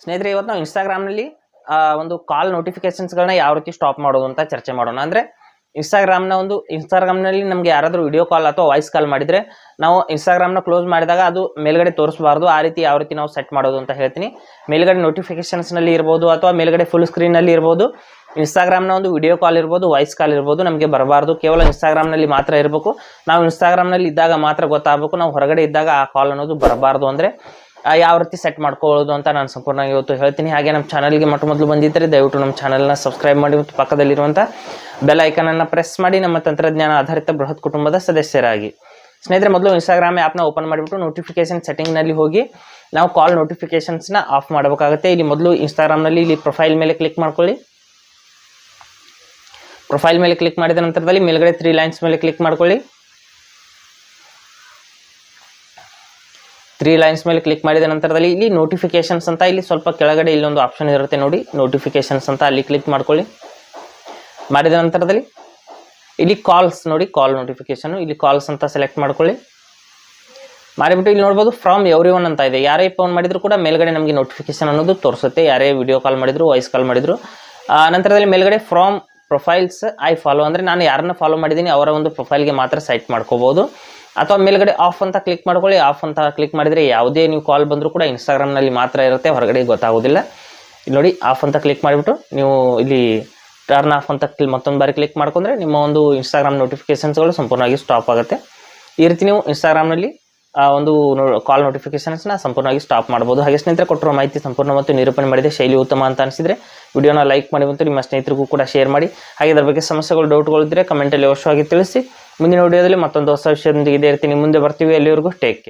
ಸ್ನೇಹಿತರೆ, ಇವತ್ತು ನಾವು ಇನ್ಸ್ಟಾಗ್ರಾಮ್ನಲ್ಲಿ ಒಂದು ಕಾಲ್ ನೋಟಿಫಿಕೇಶನ್ಸ್ಗಳನ್ನ ಯಾವ ರೀತಿ ಸ್ಟಾಪ್ ಮಾಡೋದು ಅಂತ ಚರ್ಚೆ ಮಾಡೋಣ. ಅಂದರೆ ಇನ್ಸ್ಟಾಗ್ರಾಮ್ನಲ್ಲಿ ನಮಗೆ ಯಾರಾದರೂ ವಿಡಿಯೋ ಕಾಲ್ ಅಥವಾ ವಾಯ್ಸ್ ಕಾಲ್ ಮಾಡಿದರೆ ನಾವು ಇನ್ಸ್ಟಾಗ್ರಾಮ್ನ ಕ್ಲೋಸ್ ಮಾಡಿದಾಗ ಅದು ಮೇಲ್ಗಡೆ ತೋರಿಸಬಾರ್ದು. ಆ ರೀತಿ ಯಾವ ರೀತಿ ನಾವು ಸೆಟ್ ಮಾಡೋದು ಅಂತ ಹೇಳ್ತೀನಿ. ಮೇಲ್ಗಡೆ ನೋಟಿಫಿಕೇಶನ್ಸ್ನಲ್ಲಿ ಇರ್ಬೋದು ಅಥವಾ ಮೇಲ್ಗಡೆ ಫುಲ್ ಸ್ಕ್ರೀನಲ್ಲಿ ಇರ್ಬೋದು. ಇನ್ಸ್ಟಾಗ್ರಾಮ್ನ ಒಂದು ವಿಡಿಯೋ ಕಾಲ್ ಇರ್ಬೋದು, ವಾಯ್ಸ್ ಕಾಲ್ ಇರ್ಬೋದು, ನಮಗೆ ಬರಬಾರ್ದು. ಕೇವಲ ಇನ್ಸ್ಟಾಗ್ರಾಮ್ನಲ್ಲಿ ಮಾತ್ರ ಇರಬೇಕು. ನಾವು ಇನ್ಸ್ಟಾಗ್ರಾಮ್ನಲ್ಲಿ ಇದ್ದಾಗ ಮಾತ್ರ ಗೊತ್ತಾಗಬೇಕು. ನಾವು ಹೊರಗಡೆ ಇದ್ದಾಗ ಆ ಕಾಲ್ ಅನ್ನೋದು ಬರಬಾರ್ದು. ಅಂದರೆ ಯಾವ ರೀತಿ ಸೆಟ್ ಮಾಡ್ಕೊಳ್ಳೋದು ಅಂತ ನಾನು ಸಂಪೂರ್ಣ ಇವತ್ತು ಹೇಳ್ತೀನಿ. ಹಾಗೆ ನಮ್ಮ ಚಾನಲ್ಗೆ ಮೊದಲು ಬಂದಿದ್ದರೆ ದಯವಿಟ್ಟು ನಮ್ಮ ಚಾನಲ್ನ ಸಬ್ಸ್ಕ್ರೈಬ್ ಮಾಡಿ ಮತ್ತು ಪಕ್ಕದಲ್ಲಿರುವಂಥ ಬೆಲ್ ಐಕನನ್ನು ಪ್ರೆಸ್ ಮಾಡಿ ನಮ್ಮ ತಂತ್ರಜ್ಞಾನ ಆಧಾರಿತ ಬೃಹತ್ ಕುಟುಂಬದ ಸದಸ್ಯರಾಗಿ. ಸ್ನೇಹಿತರೆ, ಮೊದಲು ಇನ್ಸ್ಟಾಗ್ರಾಮ್ ಆ್ಯಪ್ನ ಓಪನ್ ಮಾಡಿಬಿಟ್ಟು ನೋಟಿಫಿಕೇಶನ್ ಸೆಟ್ಟಿಂಗ್ನಲ್ಲಿ ಹೋಗಿ ನಾವು ಕಾಲ್ ನೋಟಿಫಿಕೇಶನ್ಸ್ನ ಆಫ್ ಮಾಡಬೇಕಾಗುತ್ತೆ. ಇಲ್ಲಿ ಮೊದಲು ಇನ್ಸ್ಟಾಗ್ರಾಮ್ನಲ್ಲಿ ಇಲ್ಲಿ ಪ್ರೊಫೈಲ್ ಮೇಲೆ ಕ್ಲಿಕ್ ಮಾಡ್ಕೊಳ್ಳಿ. ಪ್ರೊಫೈಲ್ ಮೇಲೆ ಕ್ಲಿಕ್ ಮಾಡಿದ ನಂತರದಲ್ಲಿ ಮೇಲ್ಗಡೆ 3 ಲೈನ್ಸ್ ಮೇಲೆ ಕ್ಲಿಕ್ ಮಾಡ್ಕೊಳ್ಳಿ. 3 ಲೈನ್ಸ್ ಮೇಲೆ ಕ್ಲಿಕ್ ಮಾಡಿದ ನಂತರದಲ್ಲಿ ಇಲ್ಲಿ ನೋಟಿಫಿಕೇಶನ್ಸ್ ಅಂತ ಇಲ್ಲಿ ಸ್ವಲ್ಪ ಕೆಳಗಡೆ ಇಲ್ಲೊಂದು ಆಪ್ಷನ್ ಇರುತ್ತೆ ನೋಡಿ, ನೋಟಿಫಿಕೇಶನ್ಸ್ ಅಂತ, ಅಲ್ಲಿ ಕ್ಲಿಕ್ ಮಾಡ್ಕೊಳ್ಳಿ. ಮಾಡಿದ ನಂತರದಲ್ಲಿ ಇಲ್ಲಿ ಕಾಲ್ಸ್ ನೋಡಿ, ಕಾಲ್ ನೋಟಿಫಿಕೇಶನ್, ಇಲ್ಲಿ ಕಾಲ್ಸ್ ಅಂತ ಸೆಲೆಕ್ಟ್ ಮಾಡ್ಕೊಳ್ಳಿ. ಮಾಡಿಬಿಟ್ಟು ಇಲ್ಲಿ ನೋಡ್ಬೋದು ಫ್ರಮ್ ಎವ್ರಿವನ್ ಅಂತ ಇದೆ. ಯಾರೇ ಫೋನ್ ಮಾಡಿದ್ರು ಕೂಡ ಮೇಲ್ಗಡೆ ನಮಗೆ ನೋಟಿಫಿಕೇಶನ್ ಅನ್ನೋದು ತೋರಿಸುತ್ತೆ. ಯಾರೇ ವಿಡಿಯೋ ಕಾಲ್ ಮಾಡಿದ್ರು, ವಾಯ್ಸ್ ಕಾಲ್ ಮಾಡಿದ್ರು. ನಂತರದಲ್ಲಿ ಮೇಲ್ಗಡೆ ಫ್ರಮ್ ಪ್ರೊಫೈಲ್ಸ್ ಐ ಫಾಲೋ, ಅಂದರೆ ನಾನು ಯಾರನ್ನ ಫಾಲೋ ಮಾಡಿದ್ದೀನಿ ಅವರ ಒಂದು ಪ್ರೊಫೈಲ್ಗೆ ಮಾತ್ರ ಸೆಟ್ ಮಾಡ್ಕೋಬೋದು. ಅಥವಾ ಮೇಲ್ಗಡೆ ಆಫ್ ಅಂತ ಕ್ಲಿಕ್ ಮಾಡ್ಕೊಳ್ಳಿ. ಆಫ್ ಅಂತ ಕ್ಲಿಕ್ ಮಾಡಿದರೆ ಯಾವುದೇ ನೀವು ಕಾಲ್ ಬಂದರೂ ಕೂಡ ಇನ್ಸ್ಟಾಗ್ರಾಮ್ನಲ್ಲಿ ಮಾತ್ರ ಇರುತ್ತೆ, ಹೊರಗಡೆ ಗೊತ್ತಾಗೋದಿಲ್ಲ. ಇಲ್ಲಿ ನೋಡಿ, ಆಫ್ ಅಂತ ಕ್ಲಿಕ್ ಮಾಡಿಬಿಟ್ಟು ನೀವು ಇಲ್ಲಿ ಟರ್ನ್ ಆಫ್ ಅಂತ ಮತ್ತೊಂದು ಬಾರಿ ಕ್ಲಿಕ್ ಮಾಡ್ಕೊಂಡ್ರೆ ನಿಮ್ಮ ಒಂದು ಇನ್ಸ್ಟಾಗ್ರಾಮ್ ನೋಟಿಫಿಕೇಶನ್ಸ್ಗಳು ಸಂಪೂರ್ಣವಾಗಿ ಸ್ಟಾಪ್ ಆಗುತ್ತೆ. ಈ ರೀತಿ ನೀವು ಇನ್ಸ್ಟಾಗ್ರಾಮ್ನಲ್ಲಿ ಒಂದು ಕಾಲ್ ನೋಟಿಫಿಕೇಶನ್ಸ್ನ ಸಂಪೂರ್ಣವಾಗಿ ಸ್ಟಾಪ್ ಮಾಡ್ಬೋದು. ಹಾಗೆ ಸ್ನೇಹಿತರೆ, ಕೊಟ್ಟಿರೋ ಮಾಹಿತಿ ಸಂಪೂರ್ಣ ಮತ್ತು ನಿರೂಪಣೆ ಮಾಡಿದೆ, ಶೈಲಿ ಉತ್ತಮ ಅಂತ ಅನಿಸಿದರೆ ವಿಡಿಯೋನ ಲೈಕ್ ಮಾಡಿ ಮತ್ತು ನಿಮ್ಮ ಸ್ನೇಹಿತರಿಗೂ ಕೂಡ ಶೇರ್ ಮಾಡಿ. ಹಾಗೆ ಇದರ ಬಗ್ಗೆ ಸಮಸ್ಯೆಗಳು, ಡೌಟ್ಗಳು ಇದ್ದರೆ ಕಮೆಂಟಲ್ಲಿ ಅವಶ್ಯವಾಗಿ ತಿಳಿಸಿ. ಮುಂದಿನ ವಿಡಿಯೋದಲ್ಲಿ ಮತ್ತೊಂದು ಹೊಸ ವಿಷಯದೊಂದಿಗೆ ಇದೇ ಇರ್ತೀನಿ, ಮುಂದೆ ಬರ್ತೀವಿ. ಅಲ್ಲಿವರೆಗೂ ಟೇಕ್ ಕೇರ್.